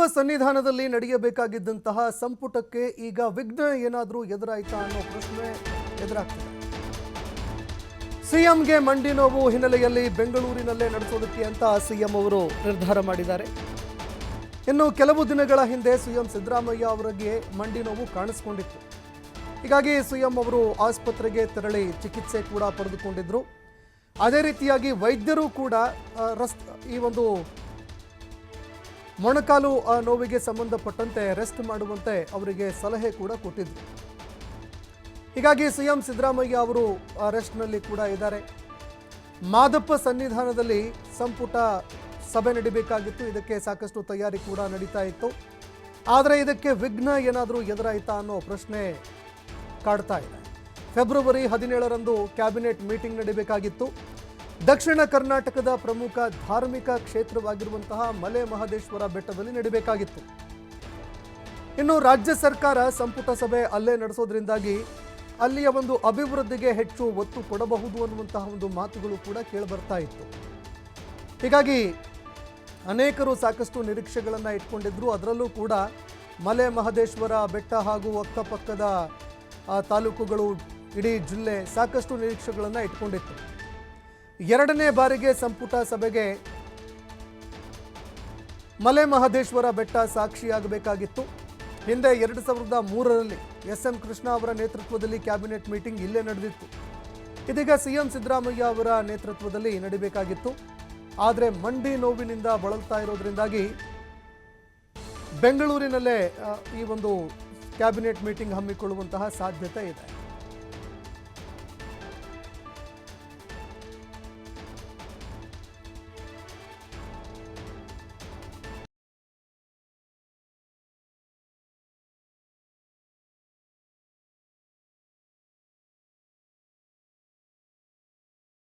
ಮಾದಪ್ಪ ಸನ್ನಿಧಾನದಲ್ಲಿ ನಡೆಯಬೇಕಾಗಿದ್ದಂತಹ ಸಂಪುಟಕ್ಕೆ ಈಗ ವಿಘ್ನ ಏನಾದರೂ ಎದುರಾಯ್ತಾ ಅನ್ನೋ ಪ್ರಶ್ನೆ ಎದುರಾಗ್ತಿದೆ. ಸಿಎಂಗೆ ಮಂಡಿ ನೋವು ಹಿನ್ನೆಲೆಯಲ್ಲಿ ಬೆಂಗಳೂರಿನಲ್ಲೇ ನಡೆಸೋದಕ್ಕೆ ಅಂತ ಸಿಎಂ ಅವರು ನಿರ್ಧಾರ ಮಾಡಿದ್ದಾರೆ. ಇನ್ನು ಕೆಲವು ದಿನಗಳ ಹಿಂದೆ ಸಿಎಂ ಸಿದ್ದರಾಮಯ್ಯ ಅವರಿಗೆ ಮಂಡಿ ನೋವು ಕಾಣಿಸಿಕೊಂಡಿತ್ತು. ಹೀಗಾಗಿ ಸಿಎಂ ಅವರು ಆಸ್ಪತ್ರೆಗೆ ತೆರಳಿ ಚಿಕಿತ್ಸೆ ಕೂಡ ಪಡೆದುಕೊಂಡಿದ್ರು. ಅದೇ ರೀತಿಯಾಗಿ ವೈದ್ಯರು ಕೂಡ ಈ ಒಂದು ಮೊಣಕಾಲು ನೋವಿಗೆ ಸಂಬಂಧಪಟ್ಟಂತೆ ರೆಸ್ಟ್ ಮಾಡುವಂತೆ ಅವರಿಗೆ ಸಲಹೆ ಕೂಡ ಕೊಟ್ಟಿದ್ರು. ಹೀಗಾಗಿ ಸಿಎಂ ಸಿದ್ದರಾಮಯ್ಯ ಅವರು ರೆಸ್ಟ್ನಲ್ಲಿ ಕೂಡ ಇದ್ದಾರೆ. ಮಾದಪ್ಪ ಸನ್ನಿಧಾನದಲ್ಲಿ ಸಂಪುಟ ಸಭೆ ನಡೀಬೇಕಾಗಿತ್ತು. ಇದಕ್ಕೆ ಸಾಕಷ್ಟು ತಯಾರಿ ಕೂಡ ನಡೀತಾ ಇತ್ತು. ಆದರೆ ಇದಕ್ಕೆ ವಿಘ್ನ ಏನಾದರೂ ಎದುರಾಯ್ತಾ ಅನ್ನೋ ಪ್ರಶ್ನೆ ಕಾಡ್ತಾ ಇದೆ. ಫೆಬ್ರವರಿ 17ರಂದು ಕ್ಯಾಬಿನೆಟ್ ಮೀಟಿಂಗ್ ನಡೀಬೇಕಾಗಿತ್ತು. ದಕ್ಷಿಣ ಕರ್ನಾಟಕದ ಪ್ರಮುಖ ಧಾರ್ಮಿಕ ಕ್ಷೇತ್ರವಾಗಿರುವಂತಹ ಮಲೆ ಮಹದೇಶ್ವರ ಬೆಟ್ಟದಲ್ಲಿ ನಡೀಬೇಕಾಗಿತ್ತು. ಇನ್ನು ರಾಜ್ಯ ಸರ್ಕಾರ ಸಂಪುಟ ಸಭೆ ಅಲ್ಲೇ ನಡೆಸೋದ್ರಿಂದಾಗಿ ಅಲ್ಲಿಯ ಒಂದು ಅಭಿವೃದ್ಧಿಗೆ ಹೆಚ್ಚು ಒತ್ತು ಕೊಡಬಹುದು ಅನ್ನುವಂತಹ ಒಂದು ಮಾತುಗಳು ಕೂಡ ಕೇಳಿಬರ್ತಾ ಇತ್ತು. ಹೀಗಾಗಿ ಅನೇಕರು ಸಾಕಷ್ಟು ನಿರೀಕ್ಷೆಗಳನ್ನು ಇಟ್ಕೊಂಡಿದ್ರು. ಅದರಲ್ಲೂ ಕೂಡ ಮಲೆ ಮಹದೇಶ್ವರ ಬೆಟ್ಟ ಹಾಗೂ ಅಕ್ಕಪಕ್ಕದ ತಾಲೂಕುಗಳು, ಇಡೀ ಜಿಲ್ಲೆ ಸಾಕಷ್ಟು ನಿರೀಕ್ಷೆಗಳನ್ನು ಇಟ್ಕೊಂಡಿತ್ತು. ಎರಡನೇ ಬಾರಿಗೆ ಸಂಪುಟ ಸಭೆಗೆ ಮಲೆ ಮಹದೇಶ್ವರ ಬೆಟ್ಟ ಸಾಕ್ಷಿಯಾಗಬೇಕಾಗಿತ್ತು. ಹಿಂದೆ 2003ರಲ್ಲಿ ಎಸ್.ಎಂ. ಕೃಷ್ಣ ಅವರ ನೇತೃತ್ವದಲ್ಲಿ ಕ್ಯಾಬಿನೆಟ್ ಮೀಟಿಂಗ್ ಇಲ್ಲೇ ನಡೆದಿತ್ತು. ಇದೀಗ ಸಿಎಂ ಸಿದ್ದರಾಮಯ್ಯ ಅವರ ನೇತೃತ್ವದಲ್ಲಿ ನಡೀಬೇಕಾಗಿತ್ತು. ಆದರೆ ಮಂಡಿ ನೋವಿನಿಂದ ಬಳಲ್ತಾ ಇರೋದ್ರಿಂದಾಗಿ ಬೆಂಗಳೂರಿನಲ್ಲೇ ಈ ಒಂದು ಕ್ಯಾಬಿನೆಟ್ ಮೀಟಿಂಗ್ ಹಮ್ಮಿಕೊಳ್ಳುವಂತಹ ಸಾಧ್ಯತೆ ಇದೆ.